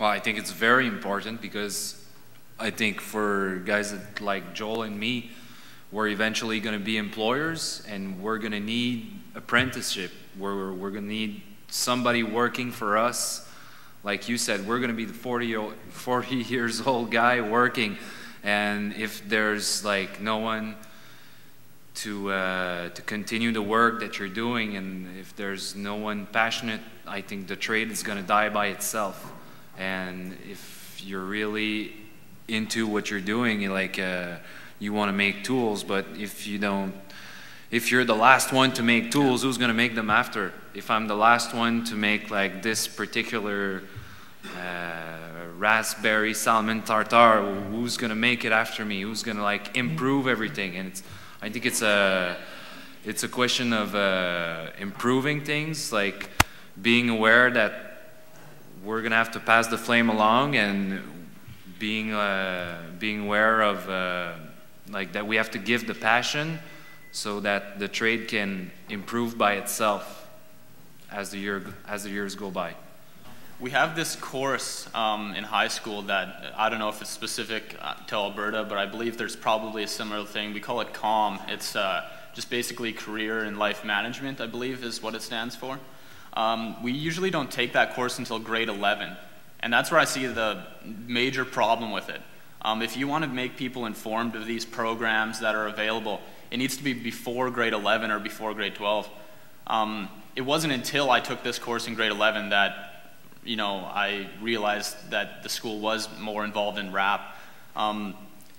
Well, I think it's very important because I think for guys like Joel and me, we're eventually going to be employers, and we're going to need apprenticeship. We're going to need somebody working for us. Like you said, we're going to be the 40 years old guy working, and if there's like no one to continue the work that you're doing, and if there's no one passionate, I think the trade is going to die by itself. And if you're really into what you're doing, like you want to make tools, but if you're the last one to make tools, who's going to make them after? If I'm the last one to make like this particular raspberry salmon tartare, who's going to make it after me? Who's going to like improve everything? And I think it's a question of improving things, like being aware that we're going to have to pass the flame along, and being aware of like that we have to give the passion so that the trade can improve by itself as the years go by. We have this course in high school that, I don't know if it's specific to Alberta, but I believe there's probably a similar thing. We call it CAM. It's just basically career and life management, I believe is what it stands for. We usually don't take that course until grade 11, and that's where I see the major problem with it. If you want to make people informed of these programs that are available, it needs to be before grade 11 or before grade 12. It wasn't until I took this course in grade 11 that I realized that the school was more involved in RAP.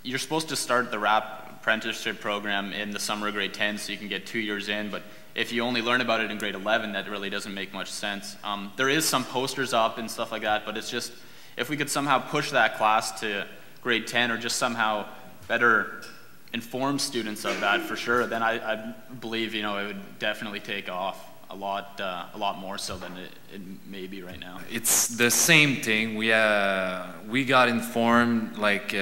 You're supposed to start the RAP apprenticeship program in the summer of grade 10 so you can get 2 years in, but if you only learn about it in grade 11, that really doesn't make much sense. There is some posters up and stuff like that, but it's just, if we could somehow push that class to grade 10 or just somehow better inform students of that for sure, then I believe it would definitely take off a lot more so than it may be right now. It's the same thing. We got informed like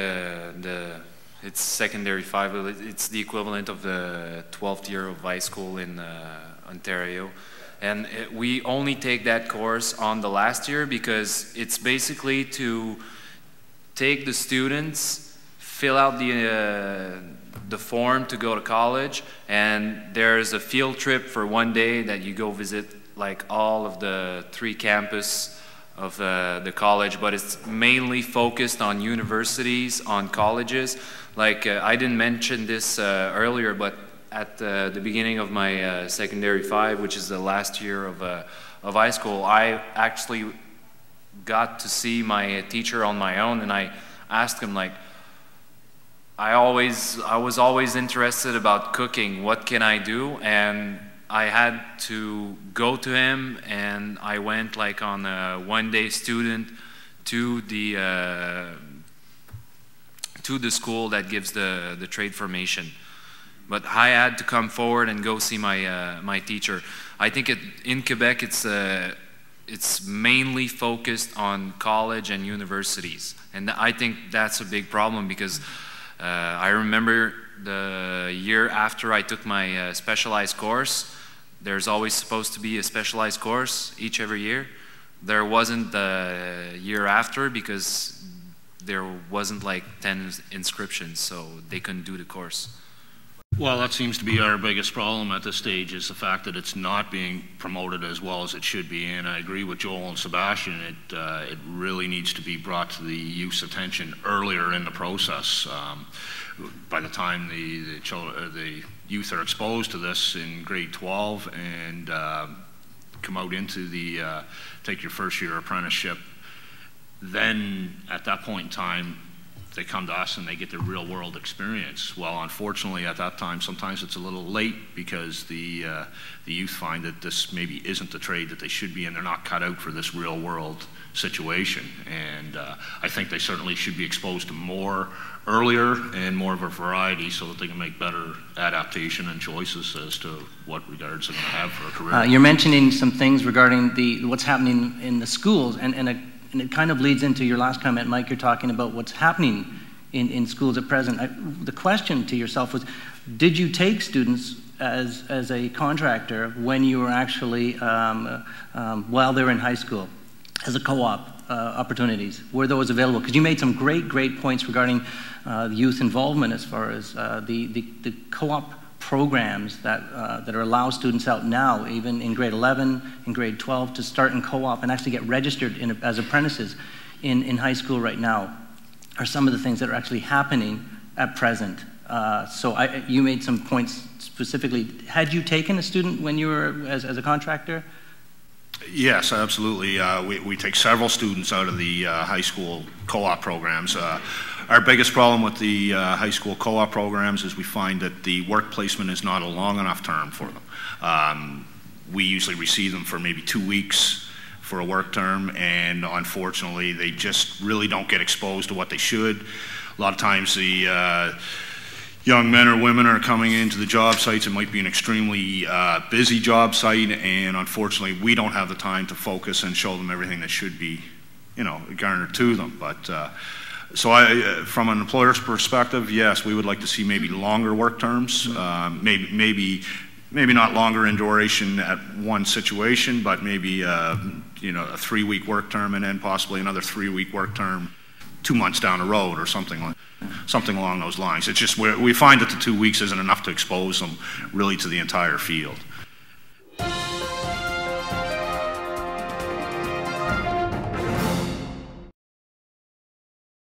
it's secondary 5. It's the equivalent of the 12th year of high school in Ontario, and we only take that course on the last year because it's basically to take the students, fill out the form to go to college, and there's a field trip for 1 day that you go visit like all of the 3 campus of the college, but it's mainly focused on universities, on colleges. Like I didn't mention this earlier, but at the beginning of my secondary 5, which is the last year of high school, I actually got to see my teacher on my own, and I asked him, like, I was always interested about cooking. What can I do? And I had to go to him, and I went like on a 1-day student to the school that gives the trade formation. But I had to come forward and go see my teacher. I think in Quebec it's mainly focused on college and universities, and I think that's a big problem because I remember the year after I took my specialized course, there's always supposed to be a specialized course every year. There wasn't the year after because there wasn't like 10 inscriptions, so they couldn't do the course. Well, that seems to be our biggest problem at this stage, is the fact that it's not being promoted as well as it should be. And I agree with Joel and Sebastian. It really needs to be brought to the youth's attention earlier in the process. By the time the youth are exposed to this in grade 12 and come out into take your first year apprenticeship, then at that point in time, they come to us and they get their real world experience. Well, unfortunately at that time, sometimes it's a little late because the youth find that this maybe isn't the trade that they should be in. They're not cut out for this real world situation. And I think they certainly should be exposed to more earlier and more of a variety so that they can make better adaptation and choices as to what regards they're going to have for a career. You're mentioning some things regarding what's happening in the schools, and it kind of leads into your last comment, Mike. You're talking about what's happening in schools at present. The question to yourself was, did you take students as a contractor when you were actually, while they were in high school, as a co-op? opportunities? Were those available? Because you made some great points regarding youth involvement as far as the co-op programs that are allow students out now, even in grade 11, in grade 12, to start in co-op and actually get registered as apprentices in high school right now, are some of the things that are actually happening at present. So you made some points specifically. Had you taken a student when you were as a contractor? Yes, absolutely. We take several students out of the high school co-op programs. Our biggest problem with the high school co-op programs is we find that the work placement is not a long enough term for them. We usually receive them for maybe 2 weeks for a work term, and unfortunately they just really don't get exposed to what they should. A lot of times the young men or women are coming into the job sites. It might be an extremely busy job site, and unfortunately we don't have the time to focus and show them everything that should be, garnered to them. But so from an employer's perspective, yes, we would like to see maybe longer work terms, maybe not longer in duration at one situation, but maybe a 3-week work term and then possibly another 3-week work term 2 months down the road or something along those lines. It's just we find that the 2 weeks isn't enough to expose them really to the entire field.